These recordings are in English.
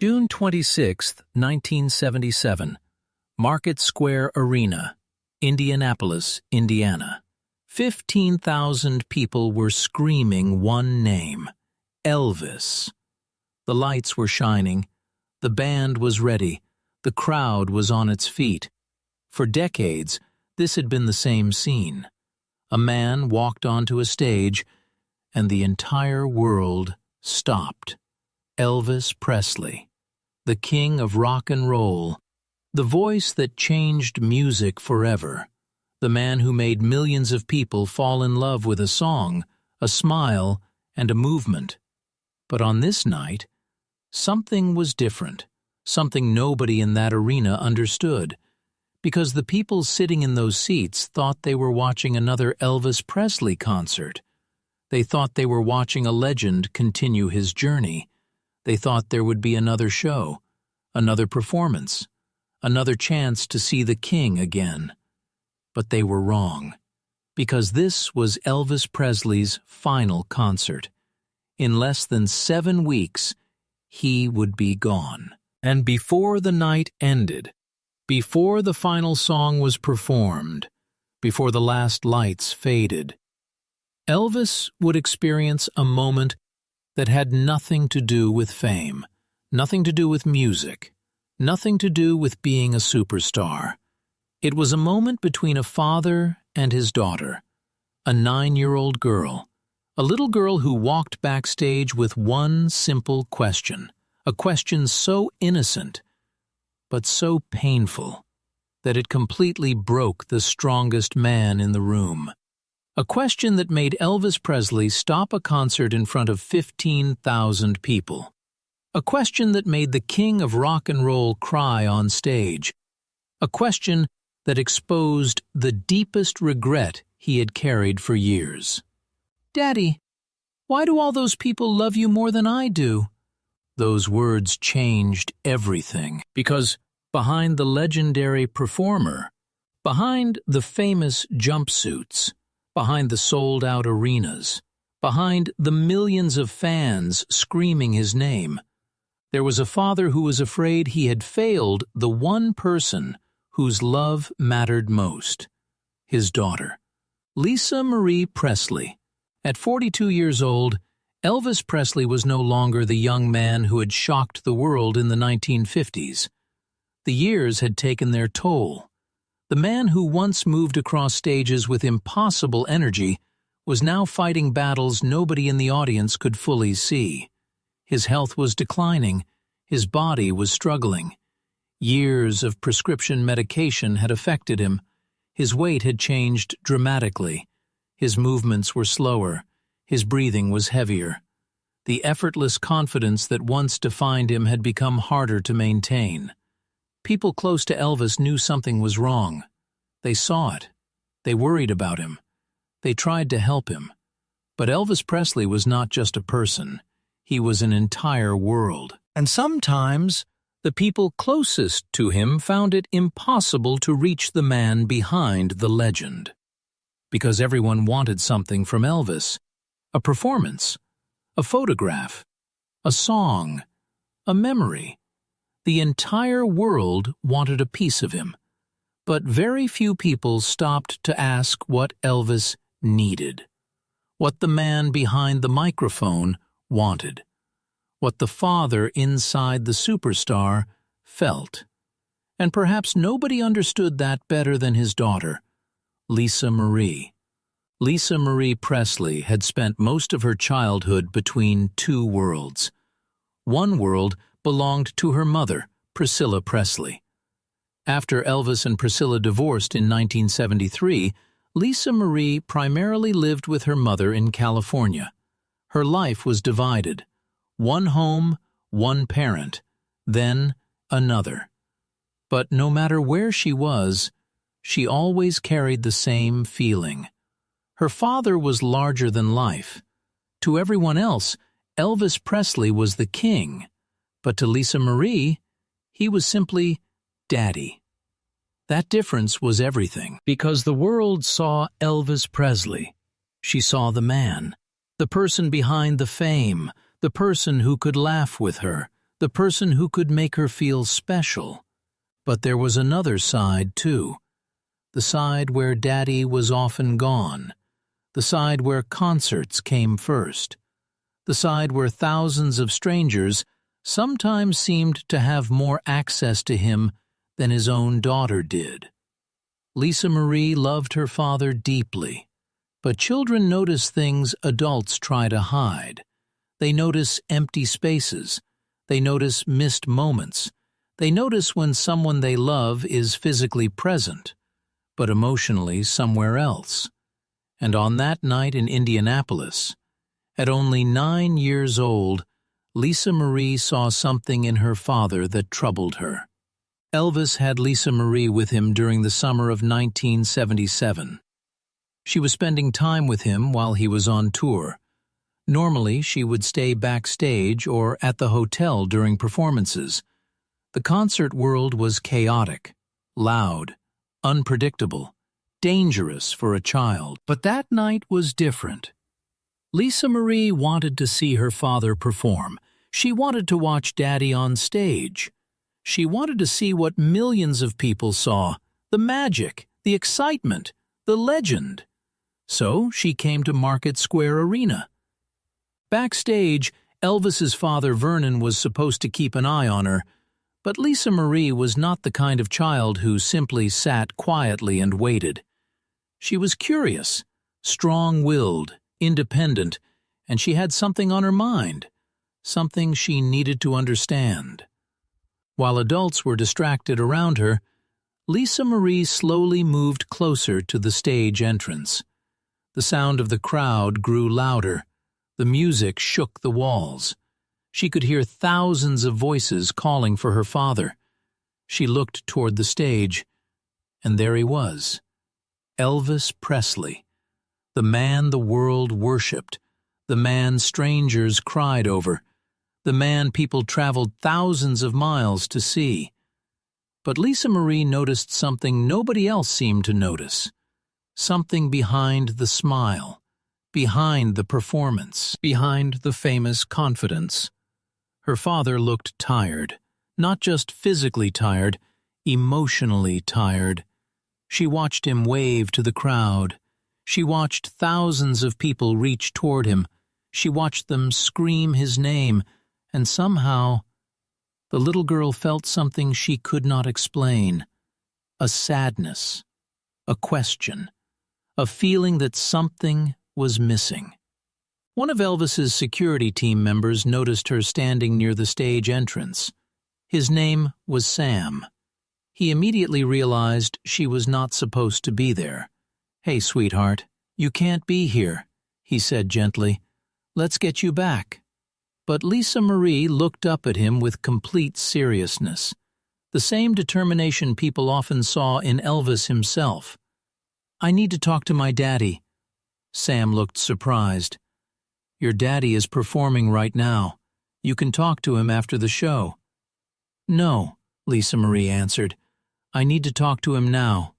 June 26, 1977, Market Square Arena, Indianapolis, Indiana. 15,000 people were screaming one name, Elvis. The lights were shining, the band was ready, the crowd was on its feet. For decades, this had been the same scene. A man walked onto a stage, and the entire world stopped. Elvis Presley, the king of rock and roll, the voice that changed music forever, the man who made millions of people fall in love with a song, a smile, and a movement. But on this night, something was different, something nobody in that arena understood, because the people sitting in those seats thought they were watching another Elvis Presley concert. They thought they were watching a legend continue his journey. They thought there would be another show, another performance, another chance to see the king again. But they were wrong, because this was Elvis Presley's final concert. In less than 7 weeks, he would be gone. And before the night ended, before the final song was performed, before the last lights faded, Elvis would experience a moment that had nothing to do with fame, nothing to do with music, nothing to do with being a superstar. It was a moment between a father and his daughter, a 9-year-old girl, a little girl who walked backstage with one simple question, a question so innocent, but so painful, that it completely broke the strongest man in the room. A question that made Elvis Presley stop a concert in front of 15,000 people. A question that made the king of rock and roll cry on stage. A question that exposed the deepest regret he had carried for years. "Daddy, why do all those people love you more than I do?" Those words changed everything, because behind the legendary performer, behind the famous jumpsuits, behind the sold-out arenas, behind the millions of fans screaming his name, there was a father who was afraid he had failed the one person whose love mattered most, his daughter. Lisa Marie Presley. At 42 years old, Elvis Presley was no longer the young man who had shocked the world in the 1950s. The years had taken their toll. The man who once moved across stages with impossible energy was now fighting battles nobody in the audience could fully see. His health was declining. His body was struggling. Years of prescription medication had affected him. His weight had changed dramatically. His movements were slower. His breathing was heavier. The effortless confidence that once defined him had become harder to maintain. People close to Elvis knew something was wrong. They saw it. They worried about him. They tried to help him. But Elvis Presley was not just a person. He was an entire world. And sometimes, the people closest to him found it impossible to reach the man behind the legend. Because everyone wanted something from Elvis. A performance, a photograph, a song, a memory. The entire world wanted a piece of him, but very few people stopped to ask what Elvis needed, what the man behind the microphone wanted, what the father inside the superstar felt. And perhaps nobody understood that better than his daughter, Lisa Marie. Lisa Marie Presley had spent most of her childhood between two worlds. One world belonged to her mother, Priscilla Presley. After Elvis and Priscilla divorced in 1973, Lisa Marie primarily lived with her mother in California. Her life was divided. One home, one parent, then another. But no matter where she was, she always carried the same feeling. Her father was larger than life. To everyone else, Elvis Presley was the king. But to Lisa Marie, he was simply Daddy. That difference was everything, because the world saw Elvis Presley. She saw the man, the person behind the fame, the person who could laugh with her, the person who could make her feel special. But there was another side, too. The side where Daddy was often gone. The side where concerts came first. The side where thousands of strangers sometimes seemed to have more access to him than his own daughter did. Lisa Marie loved her father deeply, but children notice things adults try to hide. They notice empty spaces. They notice missed moments. They notice when someone they love is physically present, but emotionally somewhere else. And on that night in Indianapolis, at only 9 years old, Lisa Marie saw something in her father that troubled her. Elvis had Lisa Marie with him during the summer of 1977. She was spending time with him while he was on tour. Normally, she would stay backstage or at the hotel during performances. The concert world was chaotic, loud, unpredictable, dangerous for a child. But that night was different. Lisa Marie wanted to see her father perform. She wanted to watch Daddy on stage. She wanted to see what millions of people saw, the magic, the excitement, the legend. So she came to Market Square Arena. Backstage, Elvis's father Vernon was supposed to keep an eye on her, but Lisa Marie was not the kind of child who simply sat quietly and waited. She was curious, strong-willed, independent, and she had something on her mind, something she needed to understand. While adults were distracted around her, Lisa Marie slowly moved closer to the stage entrance. The sound of the crowd grew louder. The music shook the walls. She could hear thousands of voices calling for her father. She looked toward the stage, and there he was, Elvis Presley, the man the world worshipped, the man strangers cried over, the man people traveled thousands of miles to see. But Lisa Marie noticed something nobody else seemed to notice. Something behind the smile, behind the performance, behind the famous confidence. Her father looked tired, not just physically tired, emotionally tired. She watched him wave to the crowd. She watched thousands of people reach toward him. She watched them scream his name, and somehow the little girl felt something she could not explain. A sadness, a question, a feeling that something was missing. One of Elvis's security team members noticed her standing near the stage entrance. His name was Sam. He immediately realized she was not supposed to be there. "Hey, sweetheart, you can't be here," he said gently. "Let's get you back." But Lisa Marie looked up at him with complete seriousness, the same determination people often saw in Elvis himself. "I need to talk to my daddy." Sam looked surprised. "Your daddy is performing right now. You can talk to him after the show." "No," Lisa Marie answered. "I need to talk to him now."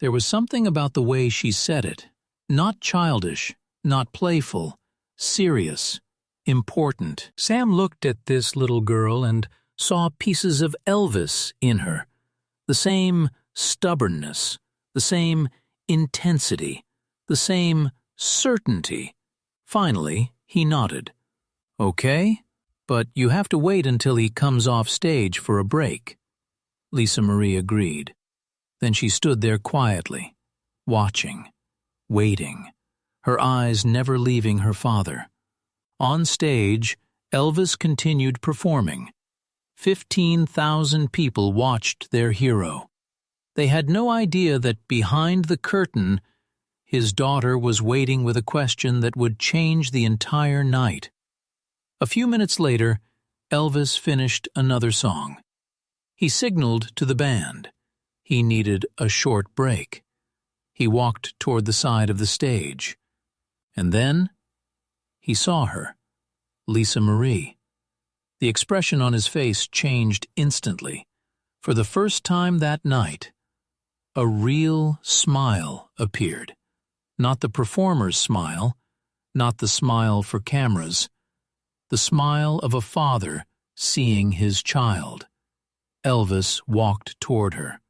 There was something about the way she said it. Not childish, not playful, serious, important. Sam looked at this little girl and saw pieces of Elvis in her. The same stubbornness, the same intensity, the same certainty. Finally, he nodded. "Okay, but you have to wait until he comes off stage for a break." Lisa Marie agreed. Then she stood there quietly, watching, waiting, her eyes never leaving her father. On stage, Elvis continued performing. 15,000 people watched their hero. They had no idea that behind the curtain, his daughter was waiting with a question that would change the entire night. A few minutes later, Elvis finished another song. He signaled to the band. He needed a short break. He walked toward the side of the stage. And then he saw her, Lisa Marie. The expression on his face changed instantly. For the first time that night, a real smile appeared. Not the performer's smile, not the smile for cameras, the smile of a father seeing his child. Elvis walked toward her.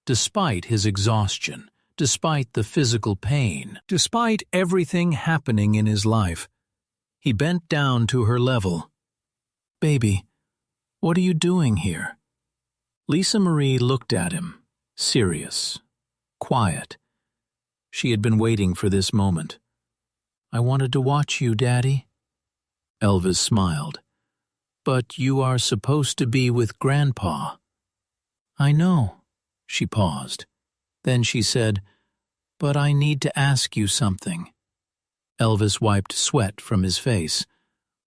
Despite his exhaustion, despite the physical pain, despite everything happening in his life, he bent down to her level. "Baby, what are you doing here?" Lisa Marie looked at him, serious, quiet. She had been waiting for this moment. "I wanted to watch you, Daddy." Elvis smiled. "But you are supposed to be with Grandpa." "I know." She paused. Then she said, "But I need to ask you something." Elvis wiped sweat from his face.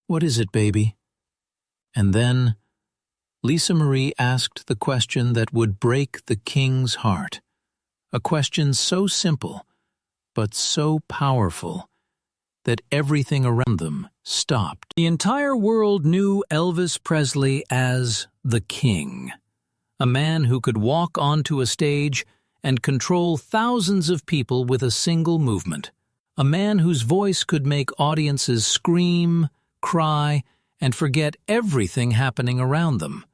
"What is it, baby?" And then Lisa Marie asked the question that would break the king's heart. A question so simple, but so powerful, that everything around them stopped. The entire world knew Elvis Presley as the King, a man who could walk onto a stage and control thousands of people with a single movement, a man whose voice could make audiences scream, cry, and forget everything happening around them.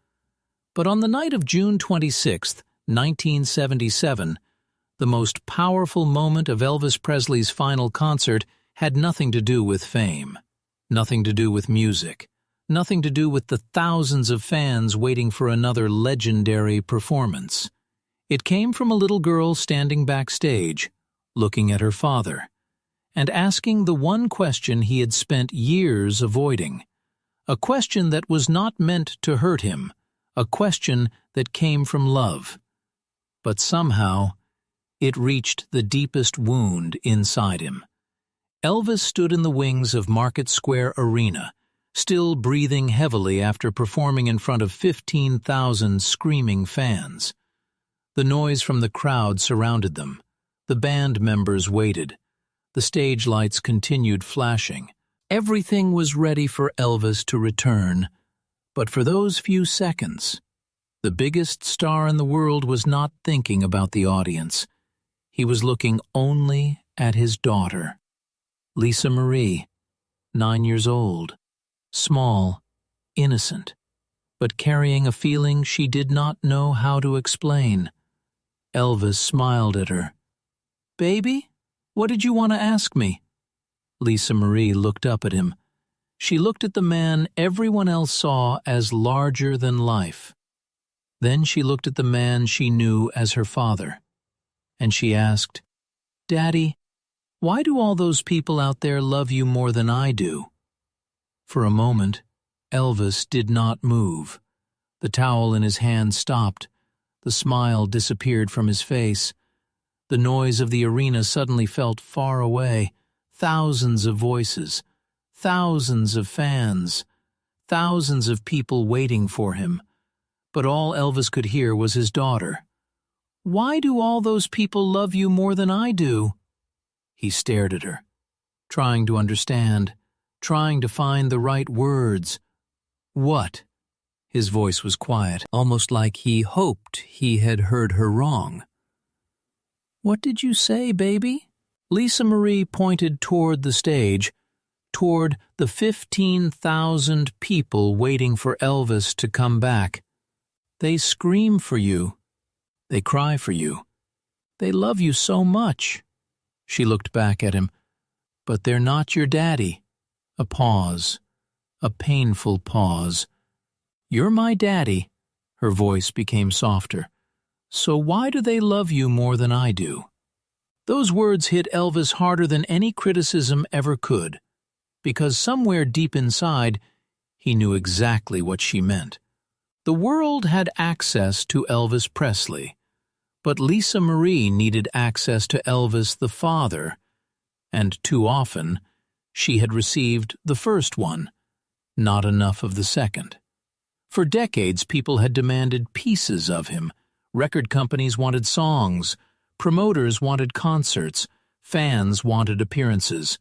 But on the night of June 26, 1977, the most powerful moment of Elvis Presley's final concert had nothing to do with fame, nothing to do with music, nothing to do with the thousands of fans waiting for another legendary performance. It came from a little girl standing backstage, looking at her father, and asking the one question he had spent years avoiding, a question that was not meant to hurt him, a question that came from love. But somehow, it reached the deepest wound inside him. Elvis stood in the wings of Market Square Arena, still breathing heavily after performing in front of 15,000 screaming fans. The noise from the crowd surrounded them. The band members waited. The stage lights continued flashing. Everything was ready for Elvis to return. But for those few seconds, the biggest star in the world was not thinking about the audience. He was looking only at his daughter, Lisa Marie, 9 years old, small, innocent, but carrying a feeling she did not know how to explain. Elvis smiled at her. "Baby, what did you want to ask me?" Lisa Marie looked up at him. She looked at the man everyone else saw as larger than life. Then she looked at the man she knew as her father, and she asked, "Daddy, why do all those people out there love you more than I do?" For a moment, Elvis did not move. The towel in his hand stopped. The smile disappeared from his face. The noise of the arena suddenly felt far away. Thousands of voices, thousands of fans, thousands of people waiting for him. But all Elvis could hear was his daughter. "Why do all those people love you more than I do?" He stared at her, trying to understand, trying to find the right words. "What?" His voice was quiet, almost like he hoped he had heard her wrong. "What did you say, baby?" Lisa Marie pointed toward the stage, toward the 15,000 people waiting for Elvis to come back. "They scream for you. They cry for you. They love you so much." She looked back at him. "But they're not your daddy." A pause, a painful pause. "You're my daddy." Her voice became softer. "So why do they love you more than I do?" Those words hit Elvis harder than any criticism ever could, because somewhere deep inside, he knew exactly what she meant. The world had access to Elvis Presley, but Lisa Marie needed access to Elvis the father, and too often, she had received the first one, not enough of the second. For decades, people had demanded pieces of him. Record companies wanted songs, promoters wanted concerts, fans wanted appearances.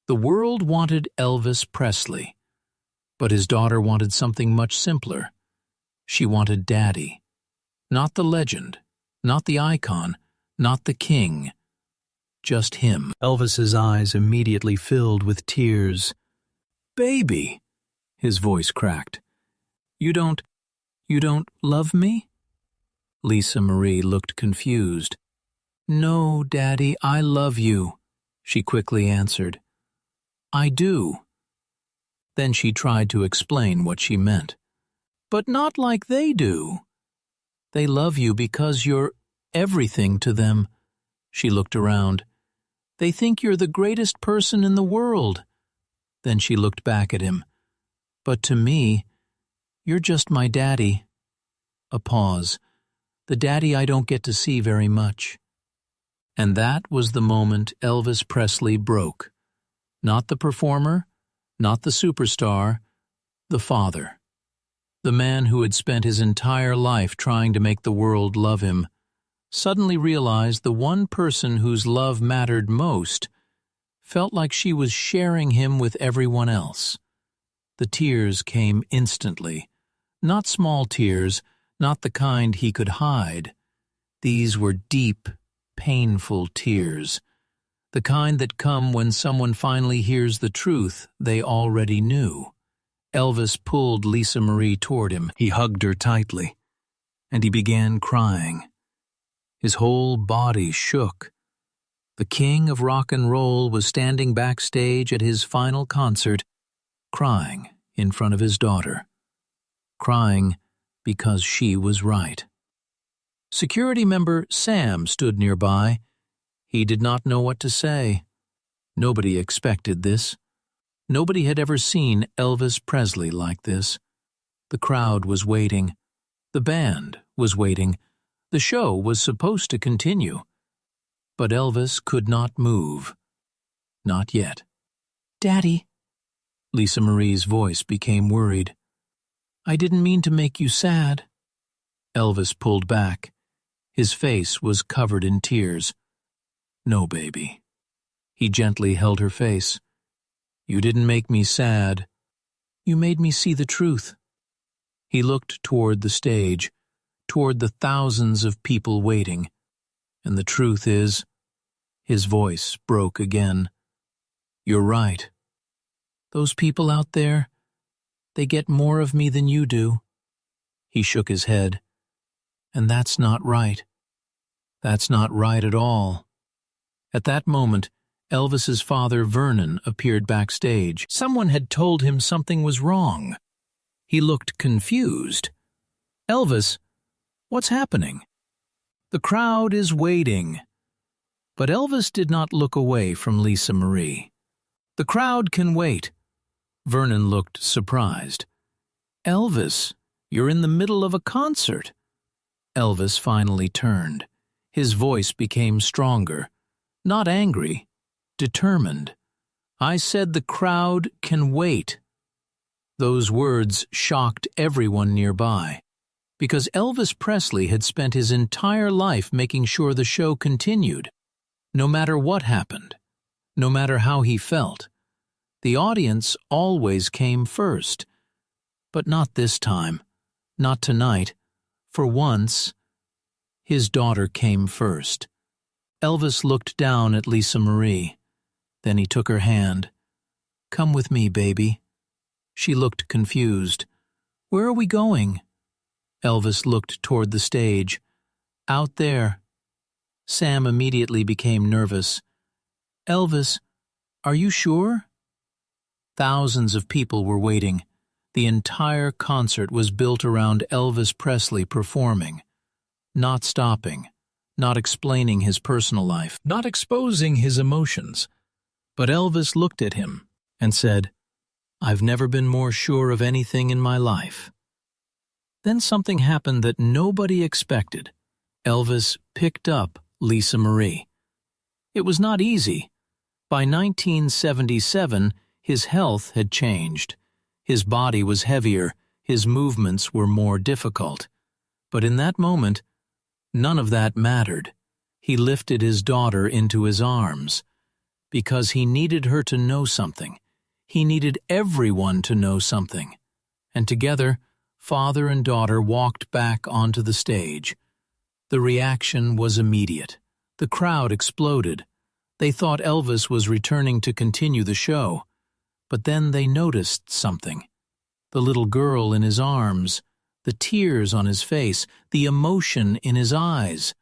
The world wanted Elvis Presley. But his daughter wanted something much simpler. She wanted Daddy. Not the legend, not the icon, not the king. Just him. Elvis's eyes immediately filled with tears. "Baby," his voice cracked. You don't love me?" Lisa Marie looked confused. "No, Daddy, I love you," she quickly answered. "I do." Then she tried to explain what she meant. "But not like they do. They love you because you're everything to them." She looked around. "They think you're the greatest person in the world." Then she looked back at him. "But to me, you're just my daddy." A pause. "The daddy I don't get to see very much." And that was the moment Elvis Presley broke. Not the performer, not the superstar, the father. The man who had spent his entire life trying to make the world love him, suddenly realized the one person whose love mattered most felt like she was sharing him with everyone else. The tears came instantly. Not small tears, not the kind he could hide. These were deep, painful tears. The kind that come when someone finally hears the truth they already knew. Elvis pulled Lisa Marie toward him. He hugged her tightly, and he began crying. His whole body shook. The king of rock and roll was standing backstage at his final concert, crying in front of his daughter. Crying because she was right. Security member Sam stood nearby. He did not know what to say. Nobody expected this. Nobody had ever seen Elvis Presley like this. The crowd was waiting. The band was waiting. The show was supposed to continue. But Elvis could not move. Not yet. "Daddy." Lisa Marie's voice became worried. "I didn't mean to make you sad." Elvis pulled back. His face was covered in tears. "No, baby." He gently held her face. "You didn't make me sad. You made me see the truth." He looked toward the stage, toward the thousands of people waiting. And the truth is, his voice broke again. "You're right. Those people out there, they get more of me than you do." He shook his head. "And that's not right. That's not right at all." At that moment, Elvis's father, Vernon, appeared backstage. Someone had told him something was wrong. He looked confused. "Elvis, what's happening?" "The crowd is waiting." But Elvis did not look away from Lisa Marie. "The crowd can wait." Vernon looked surprised. "Elvis, you're in the middle of a concert." Elvis finally turned. His voice became stronger. Not angry, determined. "I said the crowd can wait." Those words shocked everyone nearby, because Elvis Presley had spent his entire life making sure the show continued. No matter what happened, no matter how he felt, the audience always came first. But not this time, not tonight. For once, his daughter came first. Elvis looked down at Lisa Marie. Then he took her hand. "Come with me, baby." She looked confused. "Where are we going?" Elvis looked toward the stage. "Out there." Sam immediately became nervous. "Elvis, are you sure?" Thousands of people were waiting. The entire concert was built around Elvis Presley performing, not stopping, not explaining his personal life, not exposing his emotions. But Elvis looked at him and said, "I've never been more sure of anything in my life." Then something happened that nobody expected. Elvis picked up Lisa Marie. It was not easy. By 1977, his health had changed. His body was heavier, his movements were more difficult. But in that moment, none of that mattered. He lifted his daughter into his arms, because he needed her to know something. He needed everyone to know something. And together, father and daughter walked back onto the stage. The reaction was immediate. The crowd exploded. They thought Elvis was returning to continue the show. But then they noticed something. the little girl in his arms, the tears on his face, the emotion in his eyes.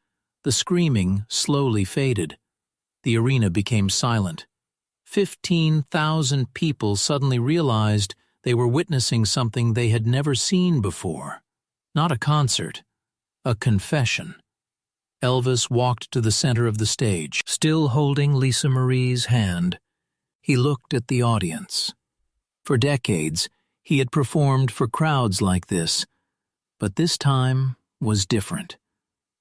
The screaming slowly faded. The arena became silent. 15,000 people suddenly realized they were witnessing something they had never seen before. Not a concert, a confession. Elvis walked to the center of the stage, still holding Lisa Marie's hand. He looked at the audience. For decades, he had performed for crowds like this, but this time was different.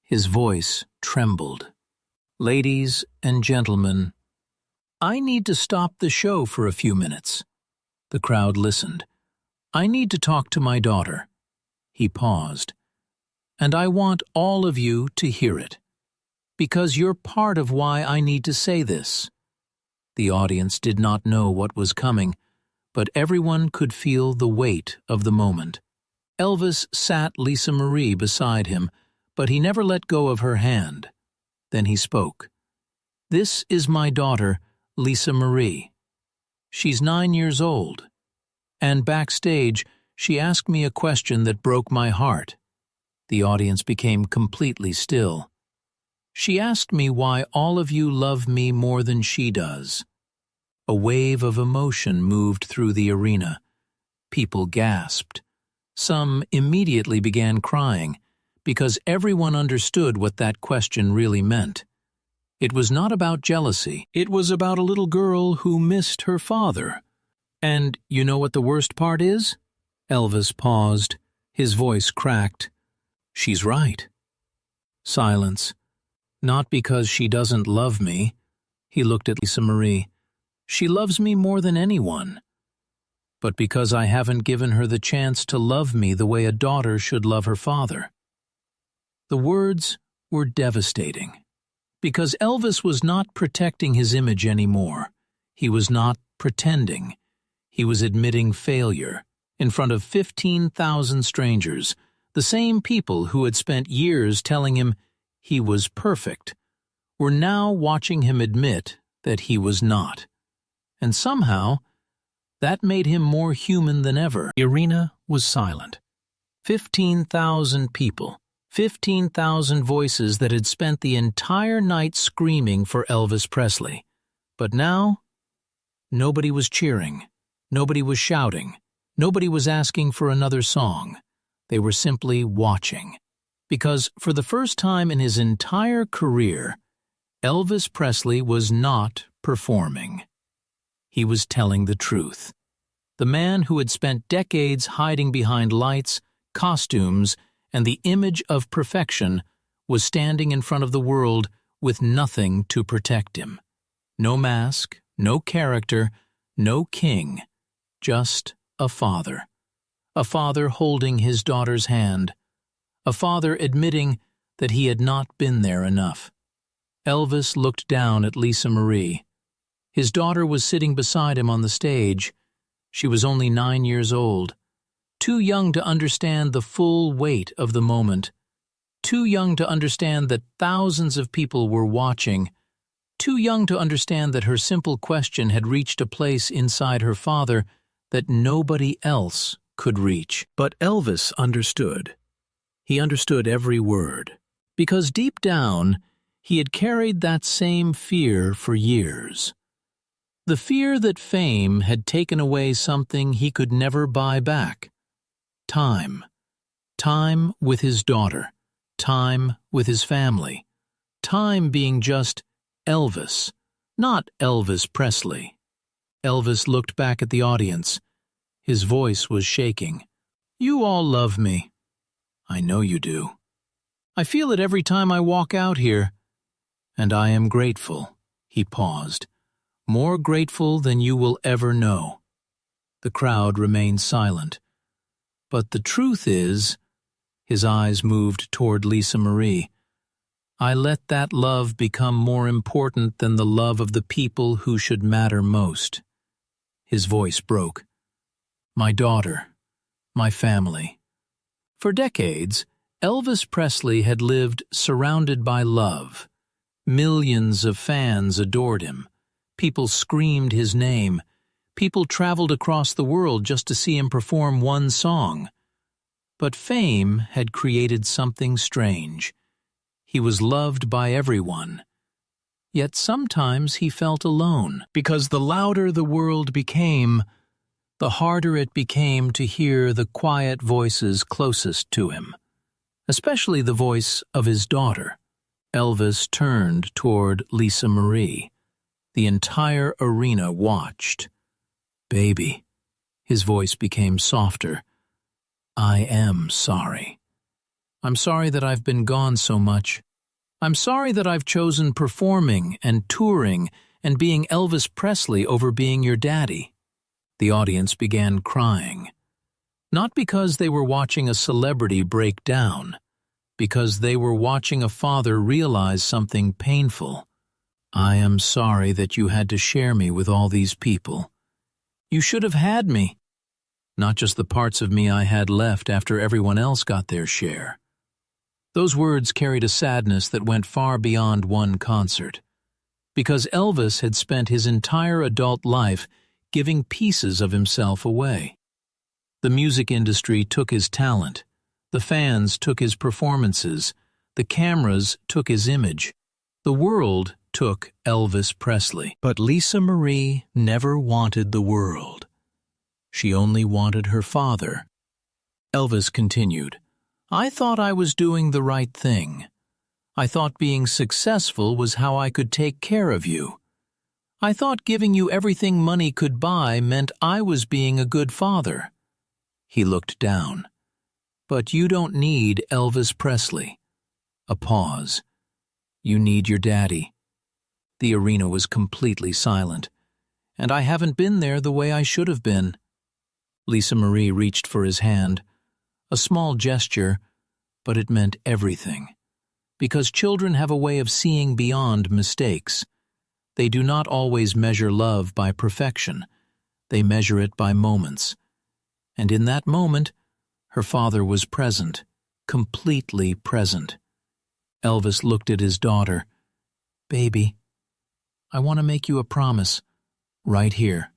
His voice trembled. "Ladies and gentlemen, I need to stop the show for a few minutes." The crowd listened. "I need to talk to my daughter." He paused. "And I want all of you to hear it, because you're part of why I need to say this." The audience did not know what was coming, but everyone could feel the weight of the moment. Elvis sat Lisa Marie beside him, but he never let go of her hand. Then he spoke. "This is my daughter, Lisa Marie. She's 9 years old. And backstage, she asked me a question that broke my heart." The audience became completely still. "She asked me why all of you love me more than she does." A wave of emotion moved through the arena. People gasped. Some immediately began crying, because everyone understood what that question really meant. It was not about jealousy. It was about a little girl who missed her father. And you know what the worst part is? Elvis paused. His voice cracked. "She's right." Silence. "Not because she doesn't love me." He looked at Lisa Marie. "She loves me more than anyone. But because I haven't given her the chance to love me the way a daughter should love her father." The words were devastating. Because Elvis was not protecting his image anymore. He was not pretending. He was admitting failure in front of 15,000 strangers, the same people who had spent years telling him he was perfect, were now watching him admit that he was not. And somehow, that made him more human than ever. The arena was silent. 15,000 people. 15,000 voices that had spent the entire night screaming for Elvis Presley. But now, nobody was cheering. Nobody was shouting. Nobody was asking for another song. They were simply watching. Because for the first time in his entire career, Elvis Presley was not performing. He was telling the truth. The man who had spent decades hiding behind lights, costumes, and the image of perfection was standing in front of the world with nothing to protect him. No mask, no character, no king, just a father. A father holding his daughter's hand. A father admitting that he had not been there enough. Elvis looked down at Lisa Marie. His daughter was sitting beside him on the stage. She was only 9 years old. Too young to understand the full weight of the moment. Too young to understand that thousands of people were watching. Too young to understand that her simple question had reached a place inside her father that nobody else could reach. But Elvis understood. He understood every word. Because deep down, he had carried that same fear for years. The fear that fame had taken away something he could never buy back. Time. Time with his daughter. Time with his family. Time being just Elvis, not Elvis Presley. Elvis looked back at the audience. His voice was shaking. "You all love me. I know you do. I feel it every time I walk out here. And I am grateful." He paused. "More grateful than you will ever know." The crowd remained silent. But the truth is, his eyes moved toward Lisa Marie, I let that love become more important than the love of the people who should matter most. His voice broke. My daughter, my family. For decades, Elvis Presley had lived surrounded by love. Millions of fans adored him. People screamed his name. People traveled across the world just to see him perform one song. But fame had created something strange. He was loved by everyone. Yet sometimes he felt alone, because the louder the world became, the harder it became to hear the quiet voices closest to him, especially the voice of his daughter. Elvis turned toward Lisa Marie. The entire arena watched. "Baby," his voice became softer. "I am sorry. I'm sorry that I've been gone so much. I'm sorry that I've chosen performing and touring and being Elvis Presley over being your daddy." The audience began crying. Not because they were watching a celebrity break down, because they were watching a father realize something painful. "I am sorry that you had to share me with all these people. You should have had me. Not just the parts of me I had left after everyone else got their share." Those words carried a sadness that went far beyond one concert, because Elvis had spent his entire adult life giving pieces of himself away. The music industry took his talent, the fans took his performances, the cameras took his image, the world took Elvis Presley. But Lisa Marie never wanted the world. She only wanted her father. Elvis continued, "I thought I was doing the right thing. I thought being successful was how I could take care of you. I thought giving you everything money could buy meant I was being a good father." He looked down. "But you don't need Elvis Presley." A pause. "You need your daddy." The arena was completely silent. "And I haven't been there the way I should have been." Lisa Marie reached for his hand. A small gesture, but it meant everything. Because children have a way of seeing beyond mistakes. They do not always measure love by perfection. They measure it by moments. And in that moment, her father was present, completely present. Elvis looked at his daughter. "Baby, I want to make you a promise, right here,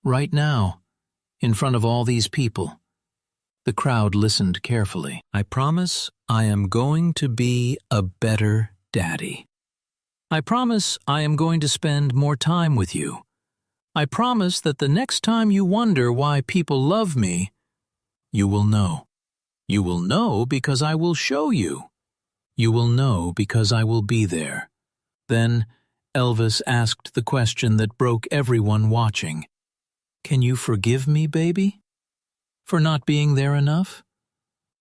right now, in front of all these people." The crowd listened carefully. "I promise I am going to be a better daddy. I promise I am going to spend more time with you. I promise that the next time you wonder why people love me, you will know. You will know because I will show you. You will know because I will be there." Then Elvis asked the question that broke everyone watching. "Can you forgive me, baby? For not being there enough?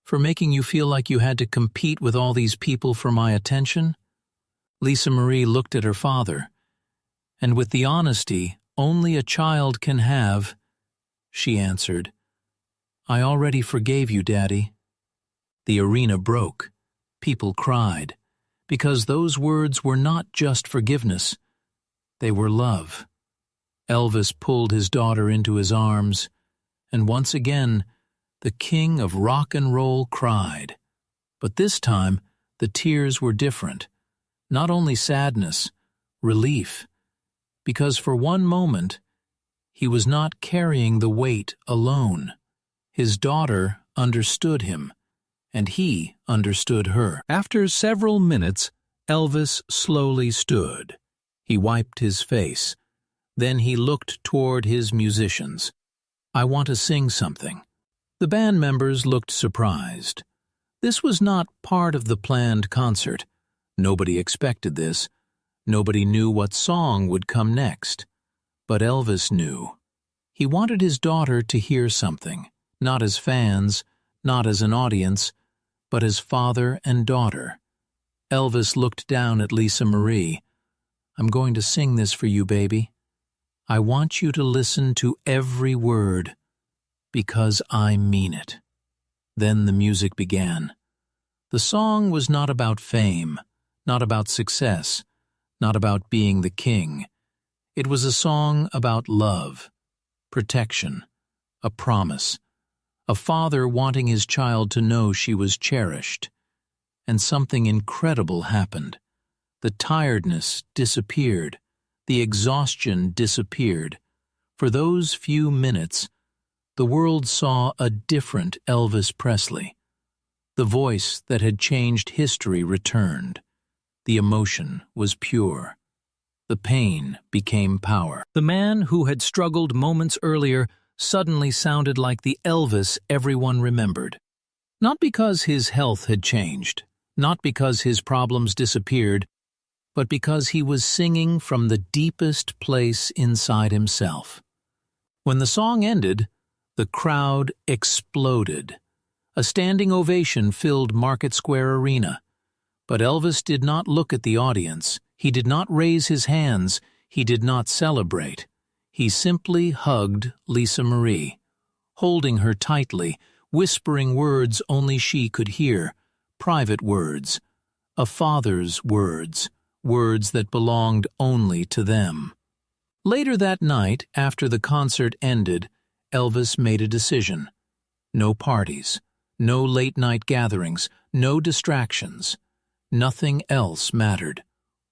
For making you feel like you had to compete with all these people for my attention?" Lisa Marie looked at her father, and with the honesty only a child can have, she answered, "I already forgave you, Daddy." The arena broke. People cried, because those words were not just forgiveness, they were love. Elvis pulled his daughter into his arms, and once again, the king of rock and roll cried. But this time, the tears were different. Not only sadness, relief, because for one moment, he was not carrying the weight alone. His daughter understood him, and he understood her. After several minutes, Elvis slowly stood. He wiped his face. Then he looked toward his musicians. "I want to sing something." The band members looked surprised. This was not part of the planned concert. Nobody expected this. Nobody knew what song would come next. But Elvis knew. He wanted his daughter to hear something, not as fans, not as an audience, but as father and daughter. Elvis looked down at Lisa Marie. "I'm going to sing this for you, baby. I want you to listen to every word, because I mean it." Then the music began. The song was not about fame, not about success, not about being the king. It was a song about love, protection, a promise, a father wanting his child to know she was cherished. And something incredible happened. The tiredness disappeared. The exhaustion disappeared. For those few minutes, the world saw a different Elvis Presley. The voice that had changed history returned. The emotion was pure. The pain became power. The man who had struggled moments earlier suddenly sounded like the Elvis everyone remembered. Not because his health had changed, not because his problems disappeared, but because he was singing from the deepest place inside himself. When the song ended, the crowd exploded. A standing ovation filled Market Square Arena. But Elvis did not look at the audience. He did not raise his hands. He did not celebrate. He simply hugged Lisa Marie, holding her tightly, whispering words only she could hear, private words, a father's words, words that belonged only to them. Later that night, after the concert ended, Elvis made a decision. No parties, no late-night gatherings, no distractions. Nothing else mattered.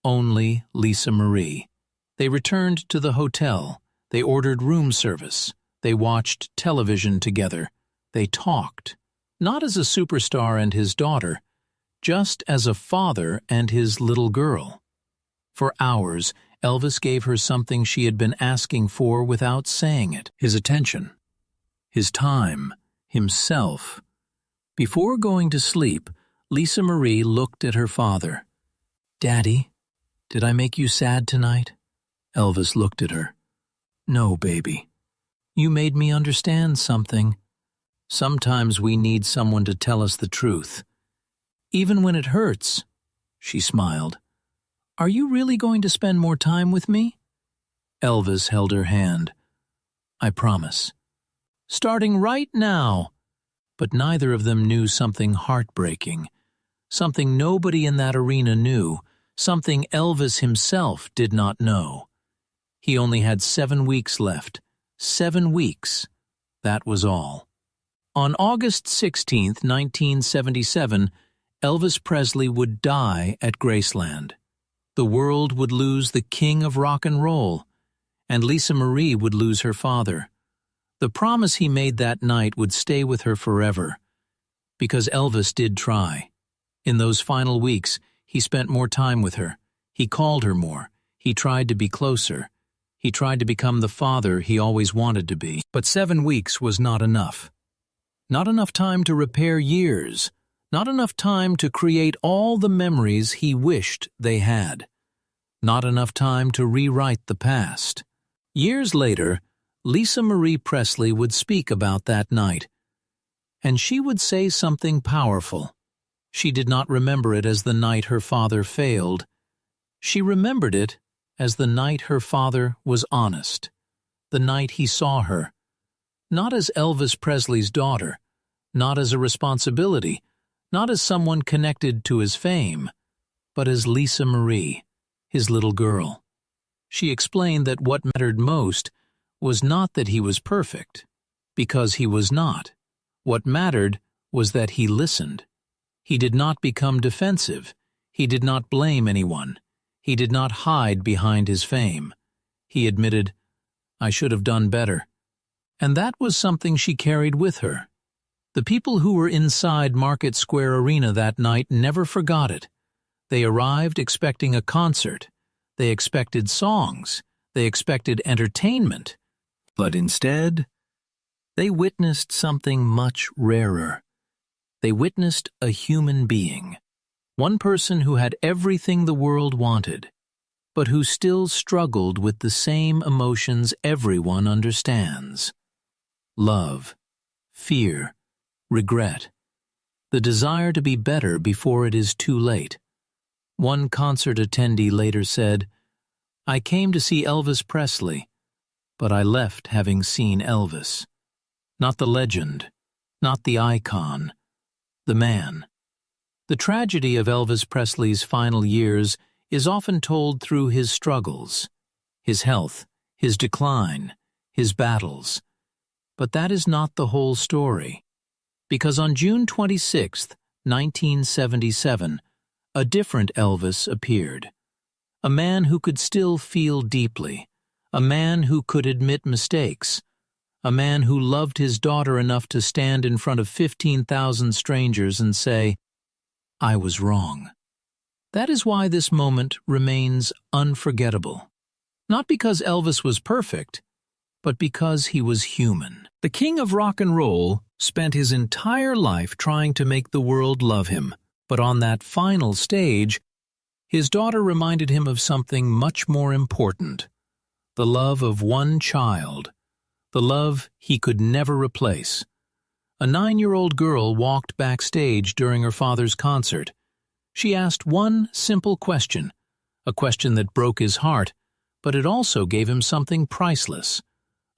Only Lisa Marie. They returned to the hotel. They ordered room service. They watched television together. They talked, not as a superstar and his daughter, just as a father and his little girl. For hours, Elvis gave her something she had been asking for without saying it. His attention, his time, himself. Before going to sleep, Lisa Marie looked at her father. "Daddy, did I make you sad tonight?" Elvis looked at her. "No, baby. You made me understand something. Sometimes we need someone to tell us the truth. Even when it hurts." She smiled. "Are you really going to spend more time with me?" Elvis held her hand. "I promise. Starting right now." But neither of them knew something heartbreaking, something nobody in that arena knew, something Elvis himself did not know. He only had 7 weeks left. 7 weeks. That was all. On August 16, 1977, Elvis Presley would die at Graceland. The world would lose the king of rock and roll, and Lisa Marie would lose her father. The promise he made that night would stay with her forever, because Elvis did try. In those final weeks, he spent more time with her. He called her more. He tried to be closer. He tried to become the father he always wanted to be. But 7 weeks was not enough. Not enough time to repair years. Not enough time to create all the memories he wished they had. Not enough time to rewrite the past. Years later, Lisa Marie Presley would speak about that night, and she would say something powerful. She did not remember it as the night her father failed. She remembered it as the night her father was honest, the night he saw her, not as Elvis Presley's daughter, not as a responsibility, not as someone connected to his fame, but as Lisa Marie, his little girl. She explained that what mattered most was not that he was perfect, because he was not. What mattered was that he listened. He did not become defensive. He did not blame anyone. He did not hide behind his fame. He admitted, "I should have done better." And that was something she carried with her. The people who were inside Market Square Arena that night never forgot it. They arrived expecting a concert. They expected songs. They expected entertainment. But instead, they witnessed something much rarer. They witnessed a human being. One person who had everything the world wanted, but who still struggled with the same emotions everyone understands. Love, fear, regret, the desire to be better before it is too late. One concert attendee later said, "I came to see Elvis Presley, but I left having seen Elvis. Not the legend, not the icon, the man." The tragedy of Elvis Presley's final years is often told through his struggles, his health, his decline, his battles. But that is not the whole story. Because on June 26, 1977, a different Elvis appeared. A man who could still feel deeply. a man who could admit mistakes, a man who loved his daughter enough to stand in front of 15,000 strangers and say, "I was wrong." That is why this moment remains unforgettable. Not because Elvis was perfect, but because he was human. The king of rock and roll spent his entire life trying to make the world love him, but on that final stage, his daughter reminded him of something much more important: the love of one child, the love he could never replace. A 9-year-old girl walked backstage during her father's concert. She asked one simple question, a question that broke his heart, but it also gave him something priceless: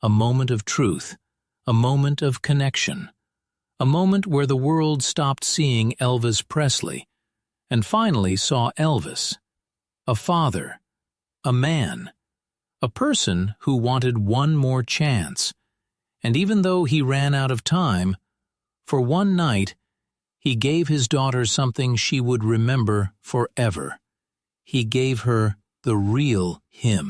a moment of truth, a moment of connection, a moment where the world stopped seeing Elvis Presley and finally saw Elvis, a father, a man, a person who wanted one more chance. And even though he ran out of time, for one night, he gave his daughter something she would remember forever. He gave her the real him.